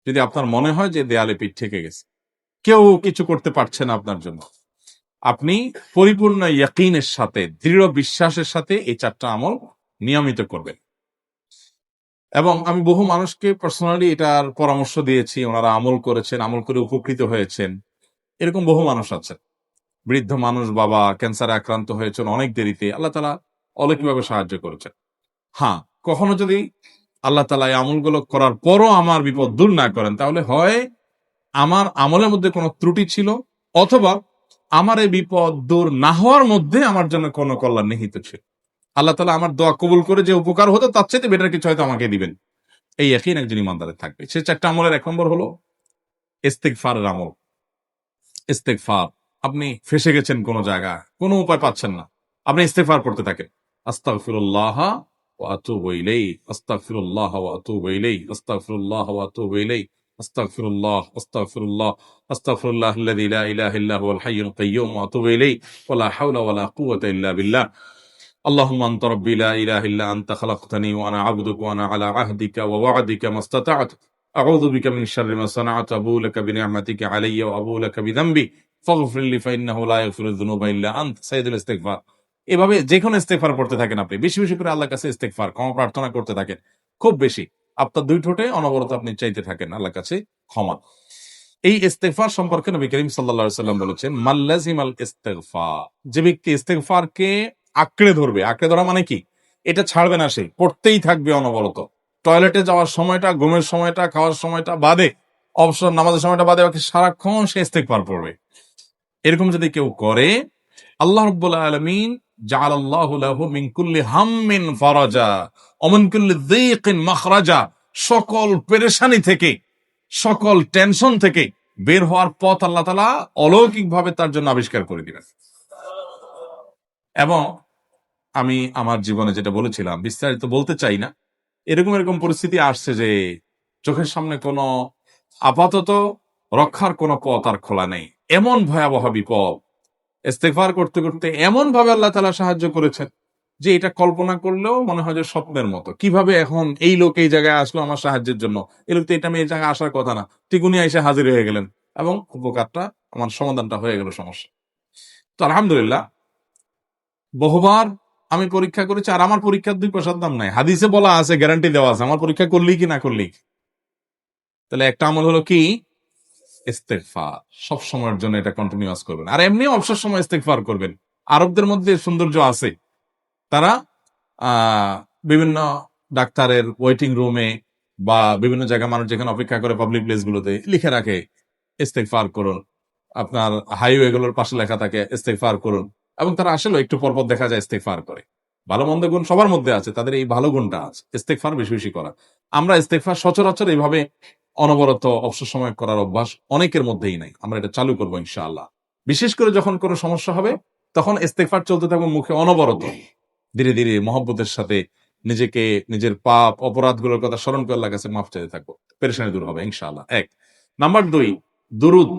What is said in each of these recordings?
যদি আপনার মনে হয় যে দেয়ালে পিঠ থেকে গেছে, কেউ কিছু করতে পারছে না আপনার জন্য, আপনি পরিপূর্ণ ইয়াকিনের সাথে, দৃঢ় বিশ্বাসের সাথে এই 4টা আমল নিয়মিত করবেন। এবং আমি বহু মানুষকে পার্সোনালি এটার পরামর্শ দিয়েছি, ওনারা আমল করেছেন, আমল করে উপকৃত হয়েছেন। এরকম বহু মানুষ আছেন। বৃদ্ধ মানুষ, বাবা ক্যান্সারে আক্রান্ত হয়েছেন অনেক দেরিতে, আল্লাহ তাআলা অলৌকিকভাবে সাহায্য করেছেন। হ্যাঁ, কখনো যদি আল্লাহ তাআলা এই আমলগুলো করার পরও আমার বিপদ দূর না করেন, তাহলে হয় আমার আমলের মধ্যে কোনো ত্রুটি ছিল, অথবা আমার এই বিপদ দূর না হওয়ার মধ্যে আমার জন্য কোনো কল্যাণ নিহিত ছিল। আল্লাহ তাআলা আমার দোয়া কবুল করে যে উপকার হতো তার চাইতে বেটার কিছু হয়তো আমাকে দিবেন, এই ইয়াকিন একজন ইমানদারের থাকবে। সে 4টা আমলের 1 নম্বর হলো ইস্তিগফারের আমল। ইস্তেগফার। আপনি ফেঁসে গেছেন কোন জায়গায়, কোন উপায় পাচ্ছেন না, আপনি ইস্তেগফার করতে থাকেন। আস্তাগফিরুল্লাহ ওয়া আতুবু ইলাইহি, আস্তাগফিরুল্লাহ ওয়া আতুবু ইলাইহি, আস্তাগফিরুল্লাহ ওয়া আতুবু ইলাইহি, আস্তাগফিরুল্লাহ, আস্তাগফিরুল্লাহ, আস্তাগফিরুল্লাহাল্লাযী লা ইলাহা ইল্লা হুয়াল হাইয়ুল কাইয়্যুম ওয়া আতুবু ইলাইহি ওয়া লা হাওলা ওয়া লা কুওয়াতা ইল্লা বিল্লাহ। اللهم انت ربي لا اله الا انت خلقتني وانا عبدك وانا على عهدك ووعدك ما استطعت اعوذ بك من شر ما صنعت ابو لك بنعمتك علي وابو لك بذنبي ফাগফির লি ফাইন্নাহু লা ইয়াগফিরুয যুনুবা ইল্লা আনত। সাইয়্যিদুল ইস্তিগফার। এভাবে যে কোনো ইস্তিগফার পড়তে থাকেন, আপনি বেশি বেশি করে আল্লাহর কাছে ইস্তিগফার, ক্ষমা প্রার্থনা করতে থাকেন, খুব বেশি। আপনার 2 ঠোঁটে অনবরত আপনি চাইতে থাকেন আল্লাহর কাছে ক্ষমা। এই ইস্তিগফার সম্পর্কে নবী করিম সাল্লাল্লাহু আলাইহি ওয়াসাল্লাম বলেছেন, মাল্লাজিমাল ইস্তিগফার, যে ব্যক্তি ইস্তিগফারকে আঁকড়ে ধরবে, আঁকড়ে ধরা মানে কি, এটা ছাড়বে না, সে পড়তেই থাকবে অনবরত। টয়লেটে যাওয়ার সময়টা, ঘুমের সময়টা, খাওয়ার সময়টা বাদে, অবসর নামাজের সময়টা বাদে, বাকি সারাক্ষণ সে ইস্তিগফার পড়বে। এরকম যদি কেউ করে, আল্লাহ রাব্বুল আলামিন জাআলাল্লাহু লাহু মিন কুল্লি হাম্মিন ফারাজা ওয়া মিন কুল্লি যিকিন মাখরাজা, সকল পেরেশানি থেকে, সকল টেনশন থেকে বের হওয়ার পথ আল্লাহ তাআলা অলৌকিকভাবে তার জন্য আবিষ্কার করে দিবেন। এবং আমি আমার জীবনে যেটা বলেছিলাম, বিস্তারিত বলতে চাই না, এরকম এরকম পরিস্থিতি আসছে যে চোখের সামনে কোনো আপাতত রক্ষার কোনো পথ আর খোলা নেই, এমন ভয়াবহ বিপদ, ইস্তেগফার করতে করতে এমন ভাবে আল্লাহ তাআলা সাহায্য করেছেন যে এটা কল্পনা করলেও মনে হয় যে স্বপ্নের মতো। কিভাবে এখন এই লোক এই জায়গায় আসলো আমার সাহায্যের জন্য, এই লোক তো এটা আমি এই জায়গায় আসার কথা না, ঠিক উনি এসে হাজির হয়ে গেলেন এবং উপকারটা, আমার সমাধানটা হয়ে গেল সমস্যা। তো আলহামদুলিল্লাহ, বহুবার আমি পরীক্ষা করেছি, আর আমার পরীক্ষার 2 পয়সার দাম নাই। হাদিসে বলা আছে, গ্যারান্টি দেওয়া আছে, আমার পরীক্ষা করলেই কি না করলেই। তাহলে একটা আমল হলো কি, ইস্তেগফার। সব সময়ের জন্য এটা কন্টিনিউয়াস করবেন, আর এমনি অবসর সময় ইস্তেগফার করবেন। আরবদের মধ্যে সৌন্দর্য আছে, তারা বিভিন্ন ডাক্তারের ওয়েটিং রুমে বা বিভিন্ন জায়গায় মানুষ যেখানে অপেক্ষা করে পাবলিক প্লেস গুলোতে লিখে রাখে ইস্তেগফার করুন। আপনার হাইওয়ে গুলোর পাশে লেখা থাকে ইস্তেগফার করুন, এবং তারা আসলে একটু পরপর দেখা যায় ইস্তেগফার করে। ভালো মন্দ গুণ সবার মধ্যে আছে, তাদের এই ভালো গুণটা আছে, ইস্তেগফার বেশি বেশি করা। আমরা ইস্তেগফার সচরাচর এইভাবে অনবরত অবসর সময় করার অভ্যাস অনেকের মধ্যেই নাই। আমরা এটা চালু করবো ইনশাআল্লাহ। বিশেষ করে যখন কোনো সমস্যা হবে, তখন ইস্তেগফার চলতে থাকবে মুখে অনবরত, ধীরে ধীরে মহব্বতের সাথে নিজেকে, নিজের পাপ অপরাধগুলোর কথা স্মরণ করে আল্লাহর কাছে মাফ চাইতে থাকবো, পেরেশানি দূর হবে ইনশাআল্লাহ। 1 নাম্বার 2, দুরুদ।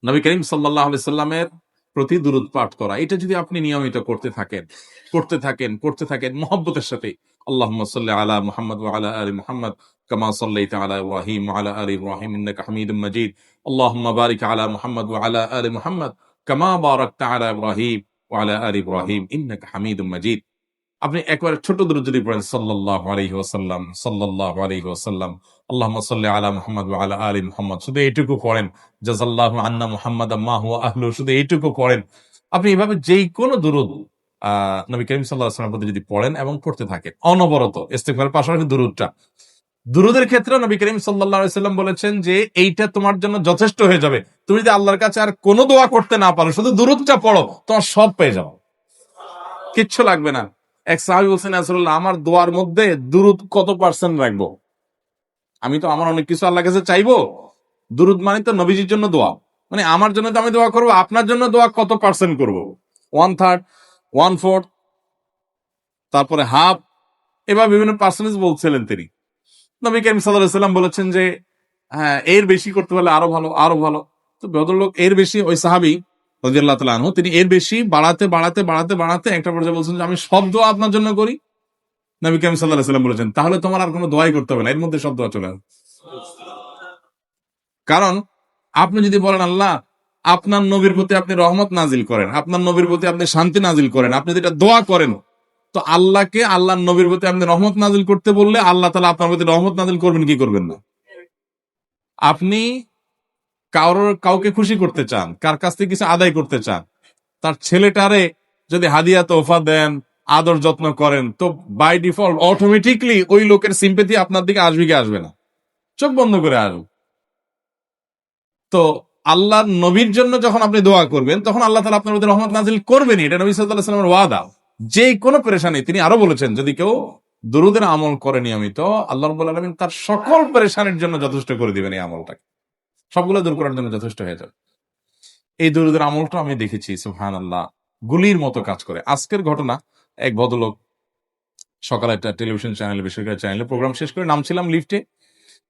নবী করিম সাল্লাল্লাহু আলাইহি সাল্লামের প্রতি দুরুদ পাঠ করা, এটা যদি আপনি নিয়মিত করতে থাকেন মহব্বতের সাথে, আল্লাহুম্মা সাল্লি আলা মুহাম্মদ ওয়া আলা আলি মুহাম্মদ কামা সাল্লাইতা আলা ইব্রাহিম ওয়া আলা আলি ইব্রাহিম ইন্নাকা হামিদুম মাজিদ, আল্লাহুম্মা বারিক আলা মুহাম্মদ ওয়া আলা আলি মুহাম্মদ কামা বারাকতা আলা ইব্রাহিম ওয়া আলা আলি ইব্রাহিম ইন্নাকা হামিদুম মাজিদ। আপনি একবার ছোট দুরূদ যদি পড়েন, সাল্লাল্লাহু আলাইহি ওয়াসাল্লাম, সাল্লাল্লাহু আলাইহি ওয়াসাল্লাম, আল্লাহুম্মা সাল্লি আলা মুহাম্মদ ওয়া আলা আলি মুহাম্মদ, শুধু এইটুকু পড়েন। জাযাল্লাহু আন্না মুহাম্মাদাম মা হুয়া আহলু, শুধু এইটুকু পড়েন। আপনি এভাবে যেই কোনো দুরূদ নবী করিম সাল্লাল্লাহু আলাইহি ওয়াসাল্লামের প্রতি যদি পড়েন এবং পড়তে থাকেন অনবরত, ইস্তিগফারের পাশাপাশি দুরূদটা, দুরূদের ক্ষেত্রে নবী করিম সাল্লাল্লাহু আলাইহি ওয়াসাল্লাম বলেছেন যে এইটা তোমার জন্য যথেষ্ট হয়ে যাবে। তুমি যদি আল্লাহর কাছে আর কোনো দোয়া করতে না পারো, শুধু দুরূদটা পড়ো, তোমার সব পেয়ে যাও, কিচ্ছু লাগবে না। এক সাহাবী বলছেন, রাসূলুল্লাহ, আমার দোয়ার মধ্যে দুরূদ কত পার্সেন্ট রাখবো? আমি তো আমার অনেক কিছু আল্লাহর কাছে চাইবো, দুরূদ মানে তো নবীজির জন্য দোয়া, মানে আমার জন্য তো আমি দোয়া করবো, আপনার জন্য দোয়া কত পার্সেন্ট করবো? 1/3, 1/4, তারপরে হাফ, এবার বিভিন্ন পার্সেন্টেজ বলছিলেন তিনি। নবী করিম সাল্লাল্লাহু আলাইহি ওয়াসাল্লাম বলেছেন যে হ্যাঁ, এর বেশি করতে পারলে আরো ভালো, আরো ভালো। তো ভদ্রলোক এর বেশি, ওই সাহাবী রাদিয়াল্লাহু তাআলা আনহু, তিনি এর বেশি বাড়াতে একটা পর্যায়ে বলছেন যে আমি সব দোয়া আপনার জন্য করি। নবী করিম সাল্লাল্লাহু আলাইহি ওয়াসাল্লাম বলেছেন, তাহলে তোমার আর কোনো দোয়াই করতে হবে না, এর মধ্যে সব দোয়া চলে আসবে। কারণ আপনি যদি বলেন আল্লাহ আপনার নবীর প্রতি আপনি রহমত নাজিল করেন, আপনার নবীর প্রতি আপনি শান্তি নাজিল করেন, আপনি যেটা দোয়া করেন, তো আল্লাহকে আল্লাহর নবীর প্রতি আপনি রহমত নাজিল করতে বললে আল্লাহ তাআলা আপনার প্রতি রহমত নাজিল করবেন কি করবেন না? আপনি কাউকে খুশি করতে চান, কার কাছ থেকে কিছু আদায় করতে চান, তার ছেলেটারে যদি হাদিয়া তোফা দেন, আদর যত্ন করেন, তো বাই ডিফল্ট অটোমেটিকলি ওই লোকের সিম্পেথি আপনার দিকে আসবে কি আসবে না? চোখ বন্ধ করে আসবে। তো আল্লাহর নবীর জন্য যখন আপনি দোয়া করবেন তখন আল্লাহ তাআলা আপনার প্রতি রহমত নাজিল করবেনই, এটা নবী সাল্লাল্লাহু আলাইহি ওয়াসাল্লামের ওয়াদা। যে কোনো পেরেশানি, তিনি আরো বলেছেন যদি কেউ দুরূদের আমল করে নিয়মিত, আল্লাহ রাব্বুল আলামিন তার সকল পেরেশানির জন্য যথেষ্ট করে দিবেন। এই আমলটাকে সবগুলো দূর করার জন্য যথেষ্ট হয়ে যাবে। এই দুরূদের আমলটা আমি দেখেছি সুবহানাল্লাহ গুলির মতো কাজ করে। আজকের ঘটনা, এক ভদ্রলোক সকালে একটা টেলিভিশন চ্যানেলে, বেসরকারি চ্যানেলে প্রোগ্রাম শেষ করে নামছিলাম লিফটে,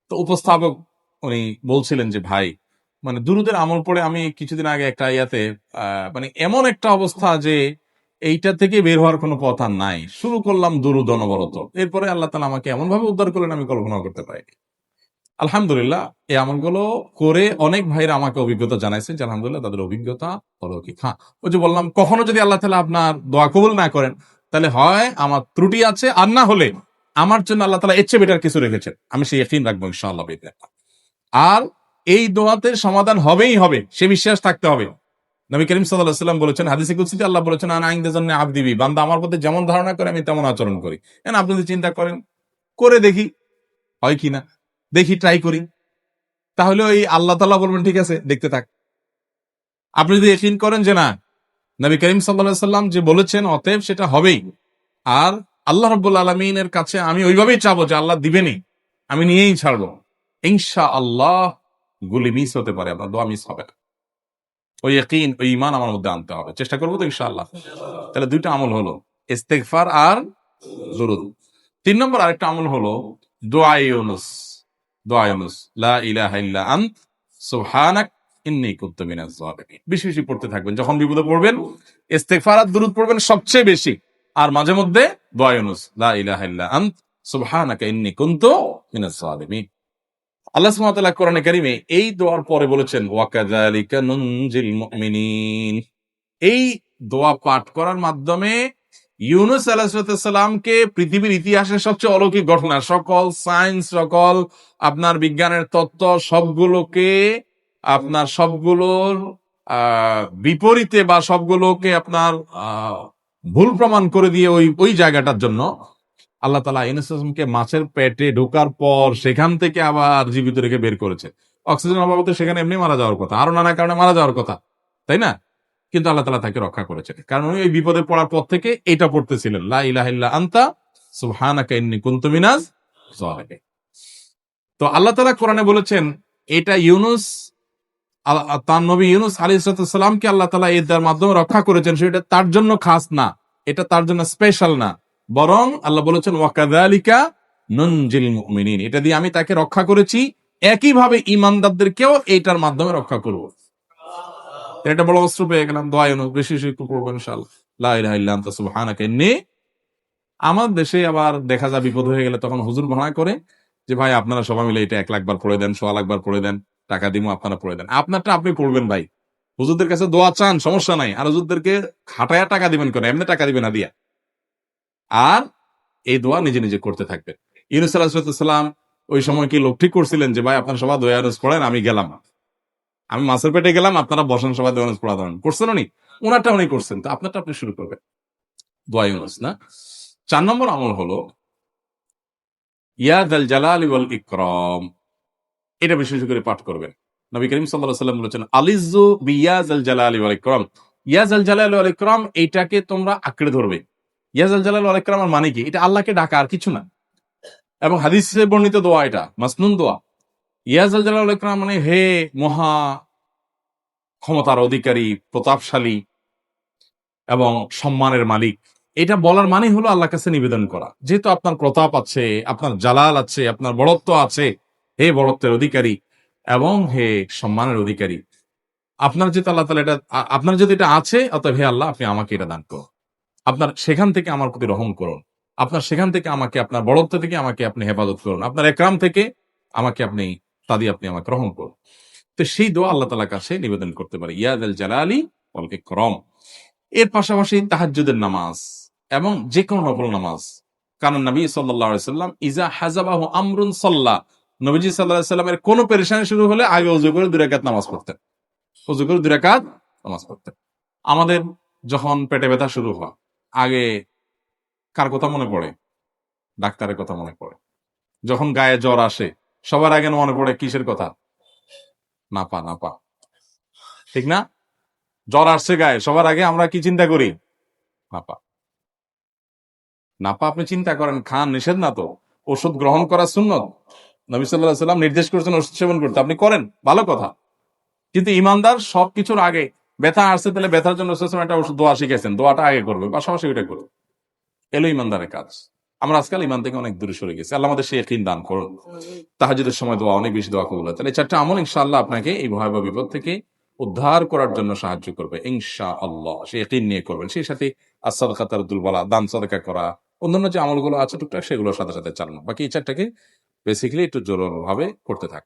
তো উপস্থাপক উনি বলছিলেন যে ভাই, মানে দুরূদের আমল পড়ে আমি কিছুদিন আগে একটা ইয়াতে মানে এমন একটা অবস্থা যে এইটা থেকে বের হওয়ার কোনো পথ আর নাই, শুরু করলাম দুরূদ অনবরত, এরপরে আল্লাহ তাআলা আমাকে এমন ভাবে উদ্ধার করলেন আমি কল্পনা করতে পারি। আলহামদুলিল্লাহ, এই আমলগুলো করে অনেক ভাইরা আমাকে অভিজ্ঞতা জানাইছেন যে আলহামদুলিল্লাহ তাদের অভিজ্ঞতা অলৌকিক। হ্যাঁ, ওই যে বললাম, কখনো যদি আল্লাহ তাআলা আপনার দোয়া কবুল না করেন, তাহলে হয় আমার ত্রুটি আছে, আর না হলে আমার জন্য আল্লাহ তাআলা এর চেয়ে বেটার কিছু রেখেছেন, আমি সেই ইয়াকিন রাখবো ইনশাআল্লাহ বিইذنিল্লাহ। আর এই দোয়াতে সমাধান হবেই হবে, সে বিশ্বাস থাকতে হবে। নবী করিম সাল্লাল্লাহু আলাইহি ওয়াসাল্লাম বলেছেন, হাদিসে কুদসিতে আল্লাহ বলেছেন, আনা ইনদা যান্নি আবদি বি, বান্দা আমার প্রতি যেমন ধারণা করে আমি তেমন আচরণ করি। এখন আপনি যদি চিন্তা করেন, করে দেখি হয় কিনা, দেখি ট্রাই করি, তাহলে ওই আল্লাহ তাআলা বলবেন ঠিক আছে দেখতে থাক। আপনি যদি ইয়াকিন করেন যে না, নবী করিম সাল্লাল্লাহু আলাইহি ওয়াসাল্লাম যে বলেছেন অতএব সেটা হবেই, আর আল্লাহ রাব্বুল আলামিনের কাছে আমি ওইভাবেই চাবো যে আল্লাহ দিবেনই, আমি নিয়েই ছাড়বো, ইনশাআল্লাহ গুলি মিস হতে পারে, আপনার দোয়া মিস হবে না। ওই ইয়াকিন, ওই ঈমান আমার মধ্যে আনতে হবে, চেষ্টা করবো তো ইনশাআল্লাহ। তাহলে দুইটা আমল হলো, ইস্তেগফার আর দুরূদ। 3 নম্বর আরেকটা আমল হলো দোয়া ইউনুস। দোয়া ইউনুস, লা ইলাহা ইল্লা আনত সুবহানাক ইন্নী কুনতু মিনাজ জালিমিন। বেশি বেশি পড়তে থাকবেন, যখন বিপদে পড়বেন ইস্তেগফার আর দুরূদ পড়বেন সবচেয়ে বেশি, আর মাঝে মধ্যে দোয়া ইউনুস, লা ইলাহা ইল্লা আনত সুবহানাকা ইন্নী কুনতু মিনাজ জালিমিন। আল্লাহ সুবহানাহু ওয়া তাআলা কোরআনে কারিমে এই দোয়ার পরে বলেছেন, ওয়া কাযালিকা নুনজিল মুমিনিন। এই দোয়া পাঠ করার মাধ্যমে ইউনুস আলাইহিস সালামকে পৃথিবীর ইতিহাসের সবচেয়ে অলৌকিক ঘটনা, সকল সায়েন্স, সকল আপনার বিজ্ঞানের তত্ত্ব সবগুলোকে, আপনার সবগুলোর বিপরীতে বা সবগুলোকে আপনার ভুল প্রমাণ করে দিয়ে ওই জায়গাটার জন্য আল্লাহ তাআলা ইউনুস আলাইহিসকে মাছের পেটে ঢোকার পর সেখান থেকে আবার জীবিত রেখে বের করেছে। অক্সিজেন অভাবে সেখানে এমনি মারা যাওয়ার কথা, আরো নানা কারণে মারা যাওয়ার কথা, তাই না? কিন্তু আল্লাহ তাআলা তাকে রক্ষা করেছেন, কারণ উনি ওই বিপদে পড়ার পর থেকে এটা পড়তেছিলেন, লা ইলাহা ইল্লা আনতা সুবহানাকা ইন্নী কুনতু মিনাজ জালিমিন। তো আল্লাহ তাআলা কোরআনে বলেছেন এটা ইউনুস, তার নবী ইউনুস আলাইহিস সালামকে আল্লাহ তাআলা এর মাধ্যমে রক্ষা করেছেন, সেটা তার জন্য খাস না, এটা তার জন্য স্পেশাল না, বরং আল্লাহ বলেছেন ওয়া কাযালিকা নুনজিল মুমিনিন, এটা দিয়ে আমি তাকে রক্ষা করেছি, একইভাবে ঈমানদারদেরকেও এটার মাধ্যমে রক্ষা করব। এটা বড় অস্ত্র পেয়ে গেলাম, দোয়া ইউনুস বেশি বেশি করবো ইনশাআল্লাহ, লা ইলাহা ইল্লা আনতা সুবহানাকা ইন্নী। আমার দেশে আবার দেখা যায় বিপদ হয়ে গেলে তখন হুজুর ভাড়া করে যে ভাই আপনারা সবাই মিলে এটা 1,00,000 বার পড়ে দেন, 1,00,000 বার পড়ে দেন, টাকা দিমু আপনারা পড়ে দেন। আপনারটা আপনি পড়বেন ভাই, হুজুরদের কাছে দোয়া চান সমস্যা নাই, আর হুজুরদেরকে খাটায়া টাকা দিবেন কেন, এমনি টাকা দিবেন না দিয়া। আর এই দোয়া নিজে নিজে করতে থাকবেন। ইউনুস আলাইহিস সালাম ওই সময় কি লোক ঠিক করছিলেন যে ভাই আপনারা সবাই দোয়া ইউনুস পড়েন, আমি গেলাম, আমি মাছের পেটে গেলাম, আপনারা বসেন সবাই দোয়া ইউনুস পড়া দেন, করছেন উনি? ওনারটা উনি করছেন, তো আপনারটা আপনি শুরু করবেন, দোয়া ইউনুস না। 4 নম্বর আমল হলো ইয়া যাল জালালি ওয়াল ইকরাম, এটা বেশি বেশি করে পাঠ করবেন। নবী করিম সাল্লাল্লাহু আলাইহি ওয়াসাল্লাম বলেছেন, আলিজ্জু বিয়া যাল জালালি ওয়াল ইকরাম, ইয়া যাল জালালি ওয়াল ইকরাম, এইটাকে তোমরা আঁকড়ে ধরবে। ইয়া যাল জালালি ওয়াল ইকরাম মানে কি? এটা আল্লাহকে ডাকা, আর কিছু না, এবং হাদিসে বর্ণিত দোয়া, এটা মাসনুন দোয়া। ইয়া যাল জালালি ওয়াল ইকরাম মানে হে মহা ক্ষমতার অধিকারী, প্রতাপশালী এবং সম্মানের মালিক। এটা বলার মানে হলো আল্লাহর কাছে নিবেদন করা, যেহেতু আপনার প্রতাপ আছে, আপনার জালাল আছে, আপনার বড়ত্ব আছে, হে বড়ত্বের অধিকারী এবং হে সম্মানের অধিকারী, আপনার যেহেতু আল্লাহ তাআলা এটা, আপনার যদি এটা আছে, অতএব হে আল্লাহ আপনি আমাকে এটা দান করুন, আপনার সেখান থেকে আমার প্রতি রহম করুন, আপনার সেখান থেকে আমাকে, আপনার বড়ত্ব থেকে আমাকে আপনি হেফাজত করুন, আপনার একরাম থেকে আমাকে আপনি আপনি আমাকে রহম করুন। তো সেই দোয়া আল্লাহ তাআলার কাছে নিবেদন করতে পারি, ইয়া যাল জালালি ওয়াল ইকরাম। এর পাশাপাশি তাহাজ্জুদের নামাজ এবং যে কোনো নফল নামাজ। কারণ নবী সাল্লাল্লাহু আলাইহি সাল্লাম ইজা হাযাবাহু আমরুন সাল্লা, নবীজি সাল্লাল্লাহু আলাইহি সাল্লামের কোন পেরেশানি শুরু হলে আগে ওযু করে 2 রাকাত নামাজ পড়তেন। ওযু করে 2 রাকাত নামাজ পড়তেন। আমাদের যখন পেটে ব্যথা শুরু হয়, আগে কার কথা মনে পড়ে? ডাক্তারের কথা মনে পড়ে। যখন গায়ে জ্বর আসে, সবার আগে মনে পড়ে কিসের কথা? নাপা, নাপা। ঠিক না? জ্বর আসছে গায়ে, সবার আগে আমরা কি চিন্তা করি? নাপা। নাপা আপনি চিন্তা করেন, খান, নিষেধ না তো। ওষুধ গ্রহণ করা সুন্নত। নবী সাল্লাল্লাহু আলাইহি সাল্লাম নির্দেশ করেছেন ওষুধ সেবন করতে, আপনি করেন, ভালো কথা। কিন্তু ইমানদার সবকিছুর আগে ব্যথা আসছে, তাহলে ব্যথার জন্য রাসূল সাল্লাল্লাহু আলাইহি ওয়াসাল্লাম একটা ওষুধ দোয়া শিখাইছেন, দোয়াটা আগে করবে, পাশাপাশি ওইটা করবে। এলো ইমানদারের কাজ। আমরা আজকাল ইমান থেকে অনেক দূরে সরে গেছি। আল্লাহ আমাদের সেই ইয়াকিন দান করুন। তাহাজ্জুদের সময় দোয়া, অনেক বেশি দোয়া কবুল হয়। তাহলে এই 4টা আমল ইনশাআল্লাহ আপনাকে এই ভয়াবহ বিপদ থেকে উদ্ধার করার জন্য সাহায্য করবে ইনশাআল্লাহ। সেই ইয়াকিন নিয়ে করবেন। সেই সাথে as-সাদাকা তারদুল বালা, দান সদকা করা, অন্যান্য যে আমলগুলো আছে টুকটাক সেগুলোর সাথে সাথে চালানো। বাকি এই 4টাকে বেসিক্যালি একটু জোরালোভাবে করতে থাকেন।